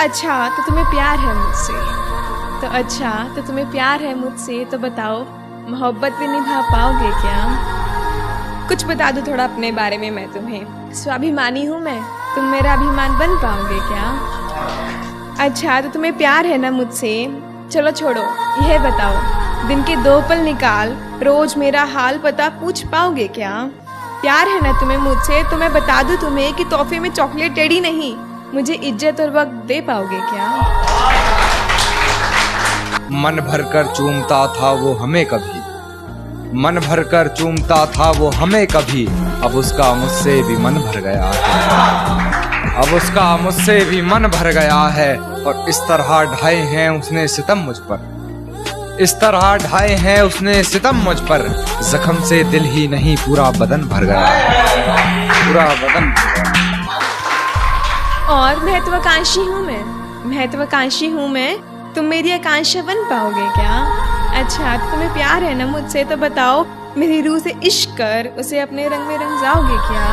अच्छा तो तुम्हें प्यार है मुझसे, तो अच्छा तो तुम्हें प्यार है मुझसे, तो बताओ मोहब्बत भी निभा पाओगे क्या? कुछ बता दो थोड़ा अपने बारे में, मैं तुम्हें स्वाभिमानी हूँ मैं, तुम मेरा अभिमान बन पाओगे क्या? अच्छा तो तुम्हें प्यार है ना मुझसे, चलो छोड़ो यह बताओ दिन के 2 पल निकाल रोज मेरा हाल पता पूछ पाओगे क्या? प्यार है ना तुम्हें मुझसे, तो मैं बता दूं तुम्हें कि तोहफे में चॉकलेट टेडी नहीं, मुझे इज्जत और वक्त दे पाओगे क्या? मन भरकर चूमता था वो हमें कभी, मन भरकर चूमता था वो हमें कभी, अब उसका मुझसे भी मन भर गया है, अब उसका मुझसे भी मन भर गया है। और इस तरह ढाए हैं उसने सितम मुझ पर, इस तरह ढाए हैं उसने सितम मुझ पर, जख्म से दिल ही नहीं पूरा बदन भर गया है, पूरा बदन भर गया। और महत्वाकांक्षी हूँ मैं, महत्वाकांक्षी हूँ मैं, तुम मेरी आकांक्षा बन पाओगे क्या? अच्छा तो तुम्हें प्यार है ना मुझसे, तो बताओ मेरी रूह से इश्क कर उसे अपने रंग में रंग जाओगे क्या?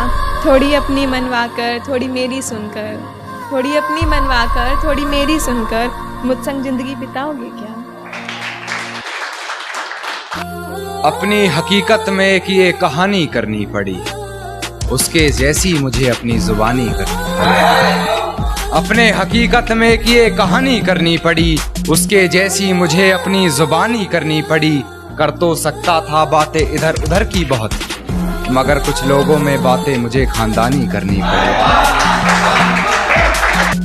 थोड़ी अपनी मनवा कर थोड़ी मेरी सुनकर, थोड़ी अपनी मनवा कर थोड़ी मेरी सुनकर, मुझ संग जिंदगी बिताओगे क्या? अपनी हकीकत में कि ये कहानी करनी पड़ी, उसके जैसी मुझे अपनी जुबानी करनी पड़ी। अपने हकीकत में कि ये कहानी करनी पड़ी, उसके जैसी मुझे अपनी जुबानी करनी पड़ी। कर तो सकता था बातें इधर उधर की बहुत, मगर कुछ लोगों में बातें मुझे खानदानी करनी पड़ी।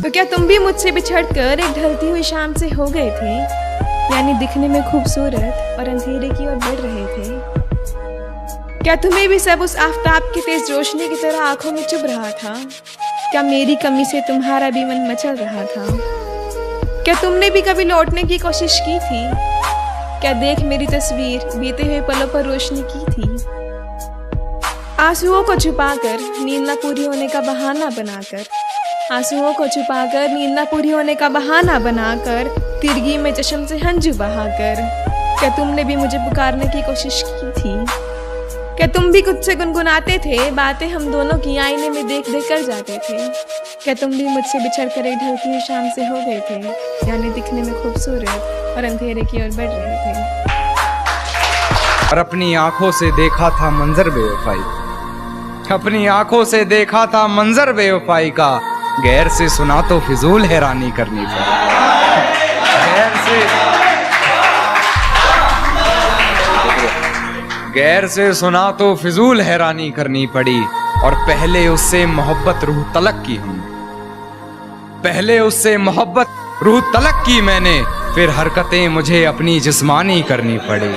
तो क्या तुम भी मुझसे बिछड़कर एक ढलती हुई शाम से हो गए थे, यानी दिखने में खूबसूरत और अंधेरे की ओर बढ़ रहे थे? क्या तुम्हें भी सब उस आफताब की तेज रोशनी की तरह आंखों में चुभ रहा था? क्या मेरी कमी से तुम्हारा भी मन मचल रहा था? क्या तुमने भी कभी लौटने की कोशिश की थी? क्या देख मेरी तस्वीर बीते हुए पलों पर रोशनी की थी? आंसुओं को छुपाकर नींद न पूरी होने का बहाना बनाकर, आंसुओं को छुपाकर नींद न पूरी होने का बहाना बनाकर, तिरगी में चश्म से हंजू बहाकर, क्या तुमने भी मुझे पुकारने की कोशिश की थी? क्या तुम भी खुद से गुनगुनाते थे बातें हम दोनों की आईने में देख देख कर जाते थे? क्या तुम भी मुझसे बिछड़कर एक ढलती हुई शाम से हो गए थे, यानी दिखने में खूबसूरत और अंधेरे की ओर बढ़ रहे थे? और अपनी आंखों से देखा था मंजर बेवफाई, अपनी आंखों से देखा था मंजर बेवफाई का, गैर से सुना तो फिजूल हैरानी करनी पड़ी। गैर से सुना तो फिजूल हैरानी करनी पड़ी। और पहले उससे मोहब्बत रूह तलक की हमने, पहले उससे मोहब्बत रूह तलक की मैंने, फिर हरकतें मुझे अपनी जिस्मानी करनी पड़ी।